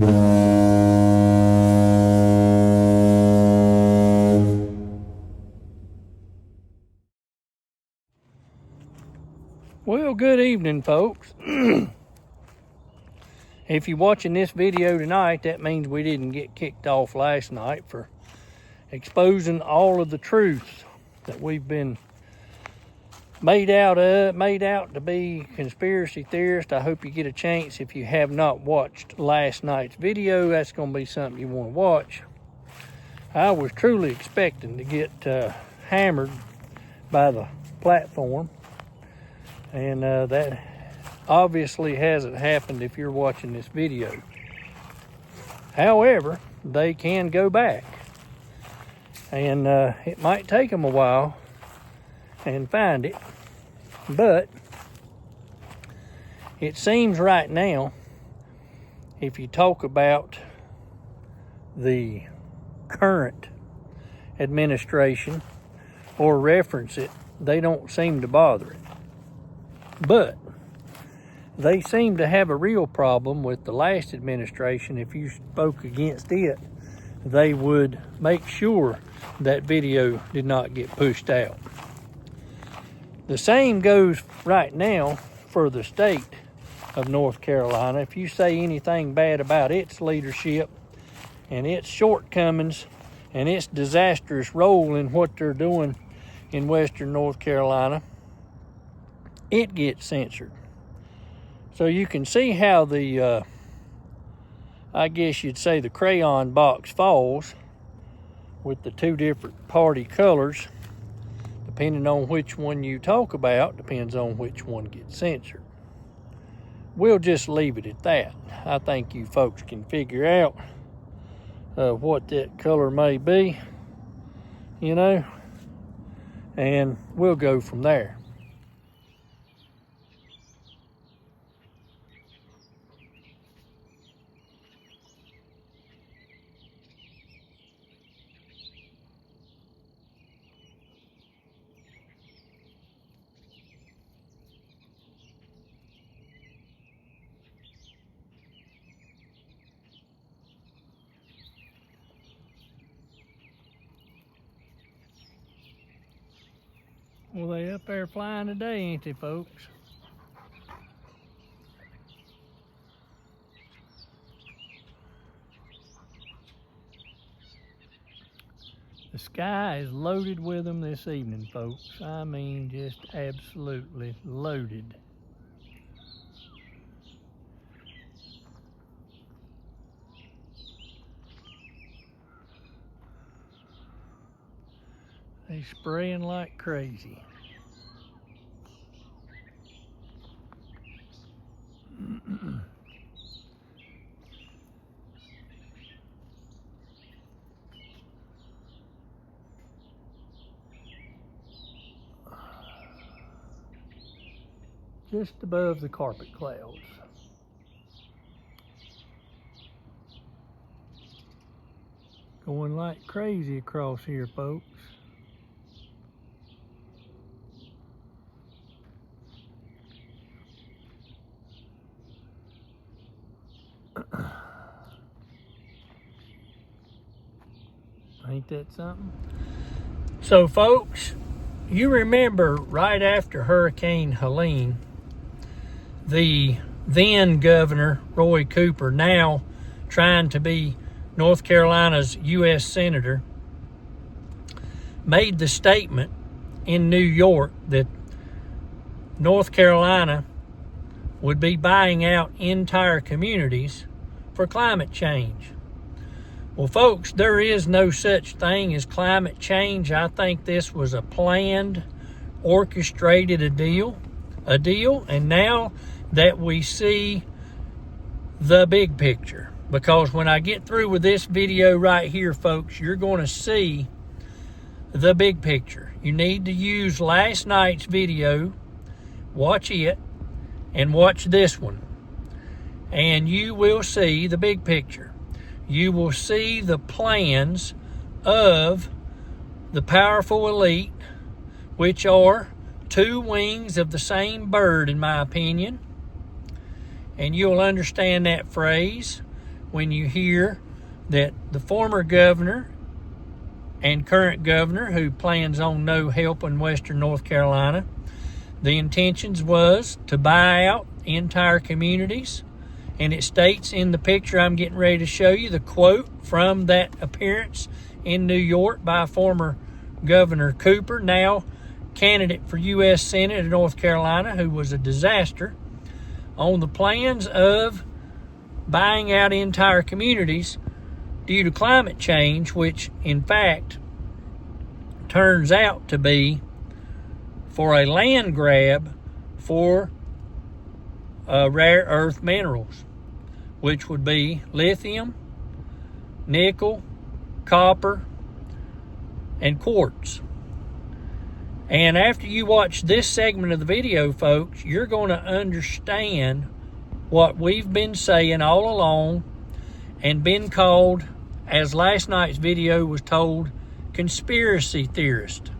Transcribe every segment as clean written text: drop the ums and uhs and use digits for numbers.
Well, good evening, folks. If you're watching this video tonight, that means we didn't get kicked off last night for exposing all of the truths that we've been made out to be conspiracy theorists. I hope you get a chance. If you have not watched last night's video, that's going to be something you want to watch. I was truly expecting to get hammered by the platform, and that obviously hasn't happened if you're watching this video. However, they can go back, and it might take them a while and find it, but it seems right now, if you talk about the current administration or reference it, they don't seem to bother it. But they seem to have a real problem with the last administration. If you spoke against it, they would make sure that video did not get pushed out. The same goes right now for the state of North Carolina. If you say anything bad about its leadership and its shortcomings and its disastrous role in what they're doing in Western North Carolina, it gets censored. So you can see how the, I guess you'd say the crayon box falls with the two different party colors. Depending on which one you talk about, depends on which one gets censored. We'll just leave it at that. I think you folks can figure out what that color may be, you know, and we'll go from there. Well, they up there flying today, ain't they, folks? The sky is loaded with them this evening, folks. I mean, just absolutely loaded. They spraying like crazy. Just above the carpet clouds. Going like crazy across here, folks. Ain't that something? So, folks, you remember right after Hurricane Helene, the then Governor Roy Cooper, now trying to be North Carolina's U.S. Senator, made the statement in New York that North Carolina would be buying out entire communities for climate change. Well, folks, there is no such thing as climate change. I think this was a planned, orchestrated deal, and now that we see the big picture, because when I get through with this video right here, folks, you're going to see the big picture. You need to use last night's video, watch it, and watch this one, and you will see the big picture. You will see the plans of the powerful elite, which are two wings of the same bird, in my opinion. And you'll understand that phrase when you hear that the former governor and current governor, who plans on no help in western North Carolina, the intentions was to buy out entire communities. And it states in the picture I'm getting ready to show you, the quote from that appearance in New York by former Governor Cooper, now candidate for U.S. Senate in North Carolina, who was a disaster, on the plans of buying out entire communities due to climate change, which in fact turns out to be for a land grab for rare earth minerals, which would be lithium, nickel, copper, and quartz. And after you watch this segment of the video, folks, you're going to understand what we've been saying all along and been called, as last night's video was told, conspiracy theorist.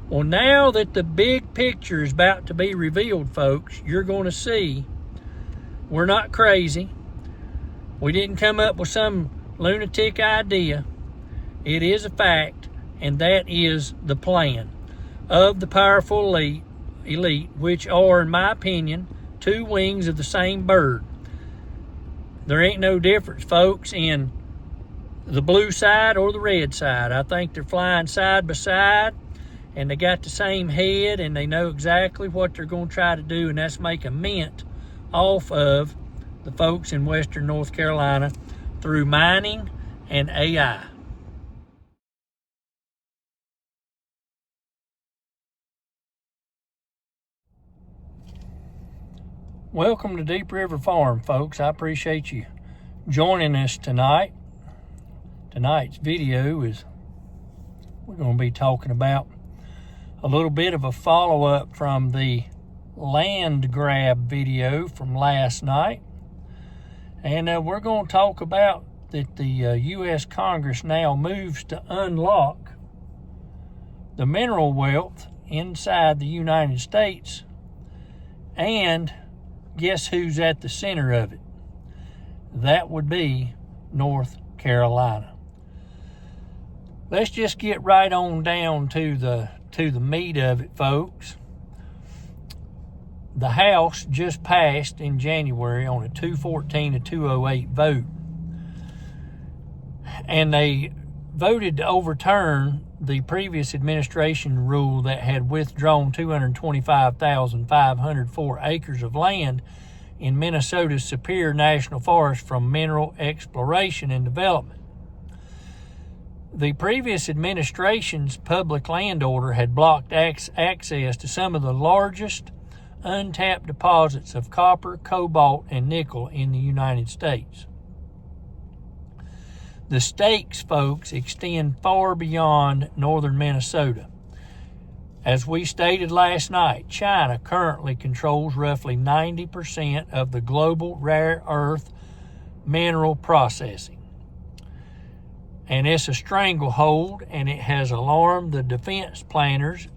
Well, now that the big picture is about to be revealed, folks, you're going to see we're not crazy. We didn't come up with some lunatic idea. It is a fact, and that is the plan of the powerful elite, which are, in my opinion, two wings of the same bird. There ain't no difference, folks, in the blue side or the red side. I think they're flying side by side, and they got the same head, and they know exactly what they're going to try to do, and that's make a mint off of the folks in western North Carolina through mining and AI. Welcome to Deep River Farm, folks. I appreciate you joining us tonight. Tonight's video is, we're going to be talking about a little bit of a follow-up from the land grab video from last night. And we're going to talk about that the U.S. Congress now moves to unlock the mineral wealth inside the United States. And guess who's at the center of it? That would be North Carolina. Let's just get right on down to the meat of it, folks. The House just passed in January on a 214 to 208 vote. And they voted to overturn the previous administration rule that had withdrawn 225,504 acres of land in Minnesota's Superior National Forest from mineral exploration and development. The previous administration's public land order had blocked access to some of the largest untapped deposits of copper, cobalt, and nickel in the United States. The stakes, folks, extend far beyond northern Minnesota. As we stated last night, China currently controls roughly 90% of the global rare earth mineral processing. And it's a stranglehold, and it has alarmed the defense planners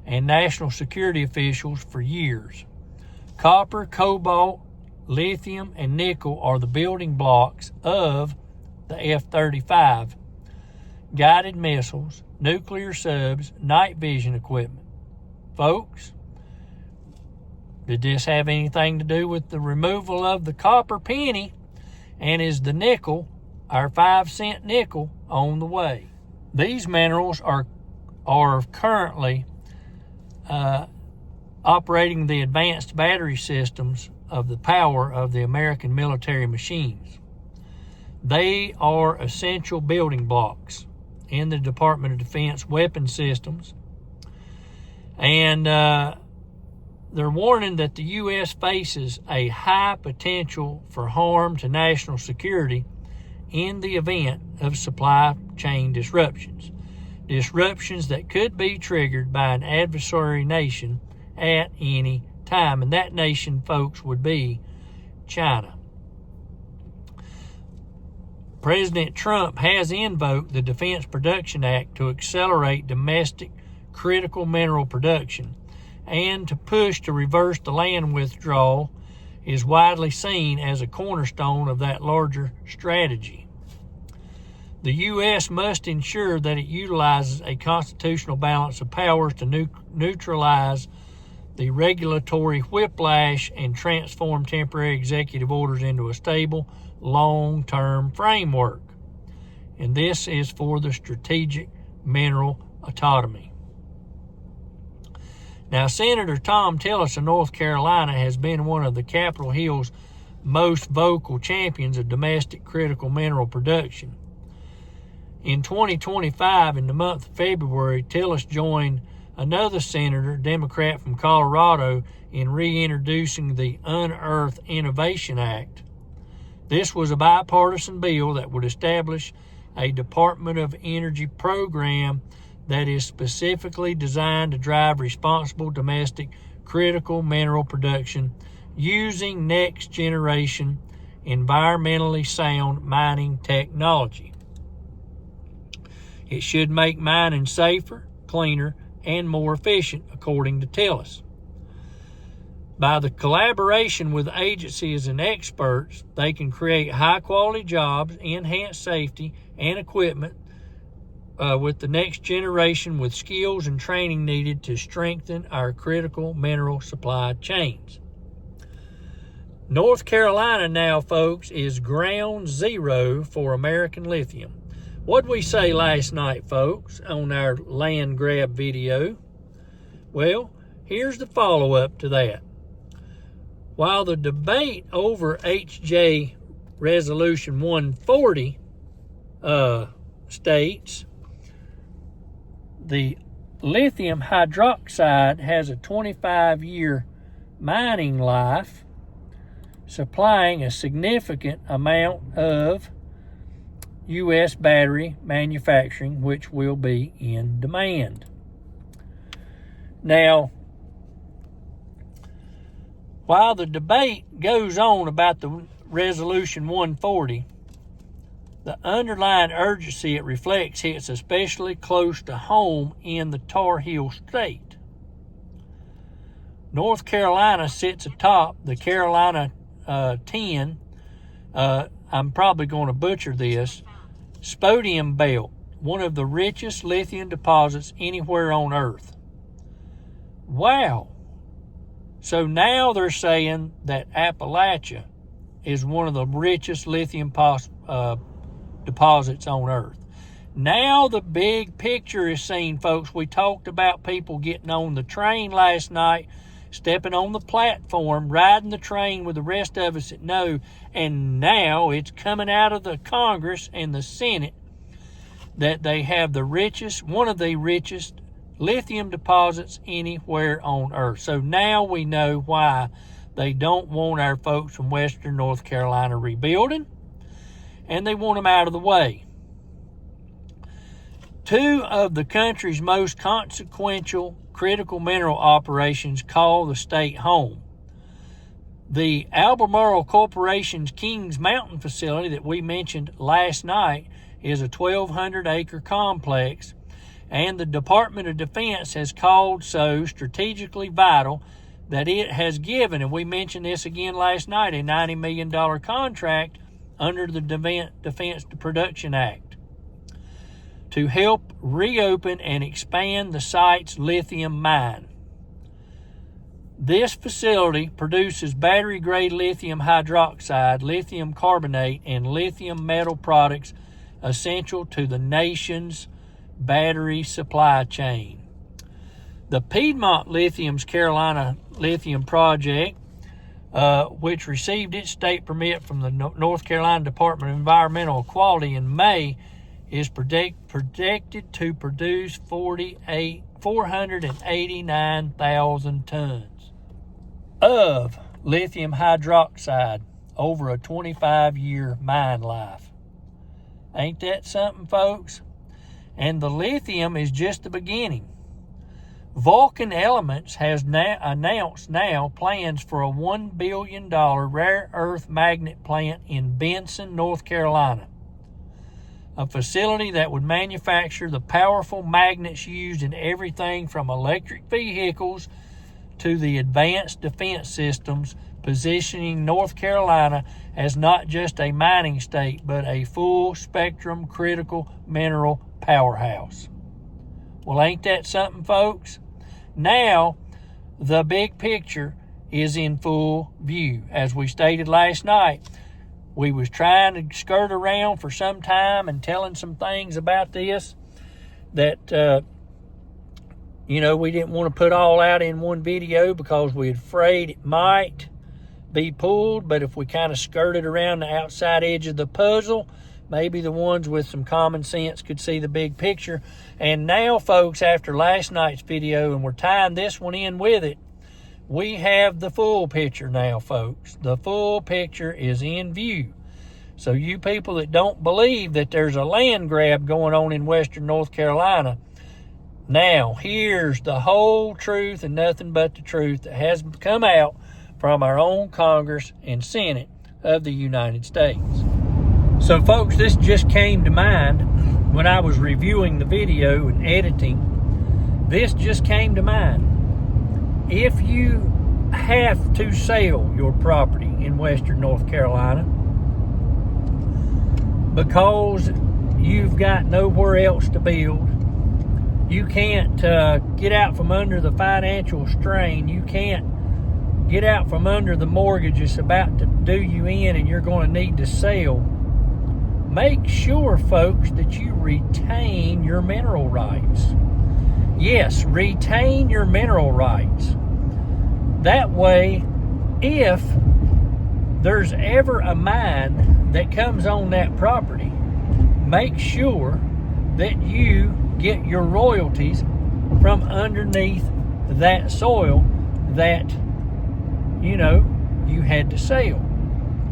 and national security officials for years. Copper, cobalt, lithium, and nickel are the building blocks of the F-35, guided missiles, nuclear subs, night vision equipment. Folks, did this have anything to do with the removal of the copper penny? And is the nickel, our 5-cent nickel, on the way? These minerals are currently operating the advanced battery systems of the power of the American military machines. They are essential building blocks in the Department of Defense weapon systems. And they're warning that the U.S. faces a high potential for harm to national security in the event of supply chain disruptions. Disruptions that could be triggered by an adversary nation at any time. And that nation, folks, would be China. President Trump has invoked the Defense Production Act to accelerate domestic critical mineral production and to push to reverse the land withdrawal is widely seen as a cornerstone of that larger strategy. The U.S. must ensure that it utilizes a constitutional balance of powers to neutralize the regulatory whiplash and transform temporary executive orders into a stable, long-term framework. And this is for the strategic mineral autonomy. Now, Senator Tom Tillis of North Carolina has been one of the Capitol Hill's most vocal champions of domestic critical mineral production. In 2025, in the month of February, Tillis joined another senator, Democrat from Colorado, in reintroducing the Unearth Innovation Act. This was a bipartisan bill that would establish a Department of Energy program that is specifically designed to drive responsible domestic critical mineral production using next-generation environmentally sound mining technology. It should make mining safer, cleaner, and more efficient, according to Tillis. By the collaboration with agencies and experts, they can create high-quality jobs, enhance safety and equipment with the next generation with skills and training needed to strengthen our critical mineral supply chains. North Carolina now, folks, is ground zero for American lithium. What did we say last night, folks, on our land grab video? Well, here's the follow-up to that. While the debate over HJ Resolution 140 states the lithium hydroxide has a 25-year mining life, supplying a significant amount of U.S. battery manufacturing, which will be in demand. Now, while the debate goes on about the Resolution 140, the underlying urgency it reflects hits especially close to home in the Tar Heel State. North Carolina sits atop the Carolina 10, I'm probably going to butcher this, Spodumene Belt, one of the richest lithium deposits anywhere on Earth. Wow. So now they're saying that Appalachia is one of the richest lithium deposits on Earth. Now the big picture is seen, folks. We talked about people getting on the train last night, stepping on the platform, riding the train with the rest of us that know, and now it's coming out of the Congress and the Senate that they have the richest, one of the richest lithium deposits anywhere on Earth. So now we know why they don't want our folks from Western North Carolina rebuilding, and they want them out of the way. Two of the country's most consequential critical mineral operations call the state home. The Albemarle Corporation's Kings Mountain facility that we mentioned last night is a 1,200-acre complex, and the Department of Defense has called so strategically vital that it has given, and we mentioned this again last night, a $90 million contract under the Defense Production Act to help reopen and expand the site's lithium mine. This facility produces battery-grade lithium hydroxide, lithium carbonate, and lithium metal products essential to the nation's battery supply chain. The Piedmont Lithium's Carolina Lithium Project, which received its state permit from the North Carolina Department of Environmental Quality in May, is projected to produce 489,000 tons of lithium hydroxide over a 25-year mine life. Ain't that something, folks? And the lithium is just the beginning. Vulcan Elements has announced plans for a $1 billion rare earth magnet plant in Benson, North Carolina, a facility that would manufacture the powerful magnets used in everything from electric vehicles to the advanced defense systems positioning North Carolina as not just a mining state, but a full-spectrum critical mineral powerhouse. Well, ain't that something, folks? Now, the big picture is in full view. As we stated last night, we was trying to skirt around for some time and telling some things about this that, we didn't want to put all out in one video because we're afraid it might be pulled. But if we kind of skirted around the outside edge of the puzzle, maybe the ones with some common sense could see the big picture. And now, folks, after last night's video, and we're tying this one in with it, we have the full picture now, folks. The full picture is in view. So you people that don't believe that there's a land grab going on in western North Carolina, now here's the whole truth and nothing but the truth that has come out from our own Congress and Senate of the United States. So, folks, this just came to mind when I was reviewing the video and editing. This just came to mind. If you have to sell your property in western North Carolina because you've got nowhere else to build, you can't get out from under the financial strain, you can't get out from under the mortgage it's about to do you in, and you're going to need to sell, make sure, folks, that you retain your mineral rights. Yes, retain your mineral rights. That way, if there's ever a mine that comes on that property, make sure that you get your royalties from underneath that soil that you had to sell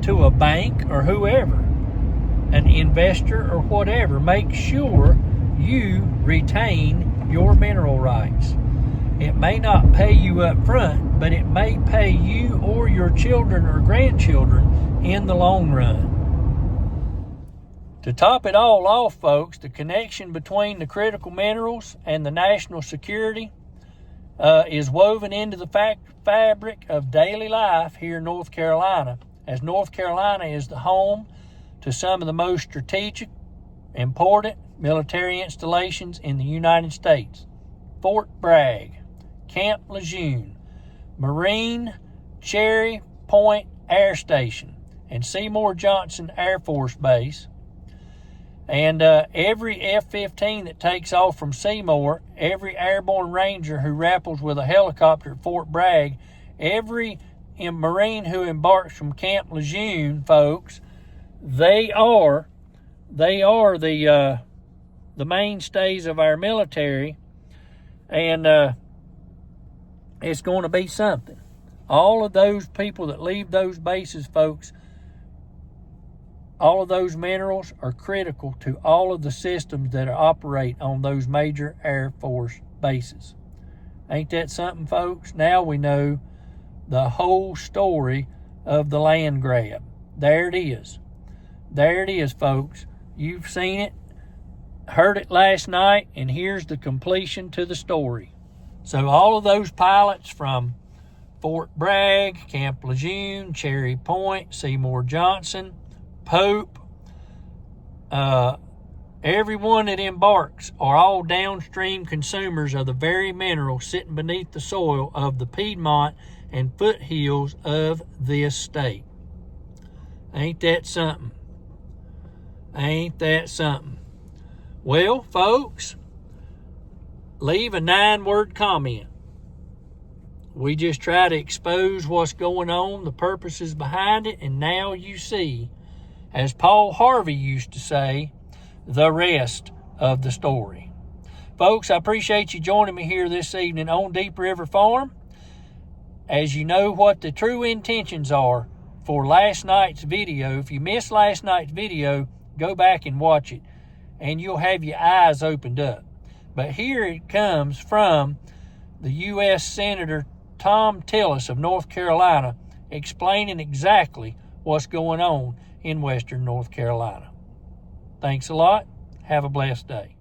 to a bank or whoever, an investor or whatever. Make sure you retain your mineral rights. It may not pay you up front, but it may pay you or your children or grandchildren in the long run. To top it all off, folks, the connection between the critical minerals and the national security is woven into the fabric of daily life here in North Carolina, as North Carolina is the home to some of the most strategic, important military installations in the United States. Fort Bragg, Camp Lejeune, Marine Cherry Point Air Station, and Seymour Johnson Air Force Base. And every F-15 that takes off from Seymour, every airborne ranger who rappels with a helicopter at Fort Bragg, every Marine who embarks from Camp Lejeune, folks, they are the mainstays of our military, and it's going to be something. All of those people that leave those bases, folks, all of those minerals are critical to all of the systems that operate on those major Air Force bases. Ain't that something, folks? Now we know the whole story of the land grab. There it is. There it is, folks. You've seen it, heard it last night, and here's the completion to the story. So all of those pilots from Fort Bragg, Camp Lejeune, Cherry Point, Seymour Johnson, Pope, everyone that embarks are all downstream consumers of the very mineral sitting beneath the soil of the Piedmont and foothills of this state. Ain't that something? Ain't that something? Well, folks, leave a 9-word comment. We just try to expose what's going on, the purposes behind it, and now you see, as Paul Harvey used to say, the rest of the story. Folks, I appreciate you joining me here this evening on Deep River Farm. As you know what the true intentions are for last night's video, if you missed last night's video, go back and watch it, and you'll have your eyes opened up. But here it comes from the U.S. Senator Tom Tillis of North Carolina, explaining exactly what's going on in western North Carolina. Thanks a lot. Have a blessed day.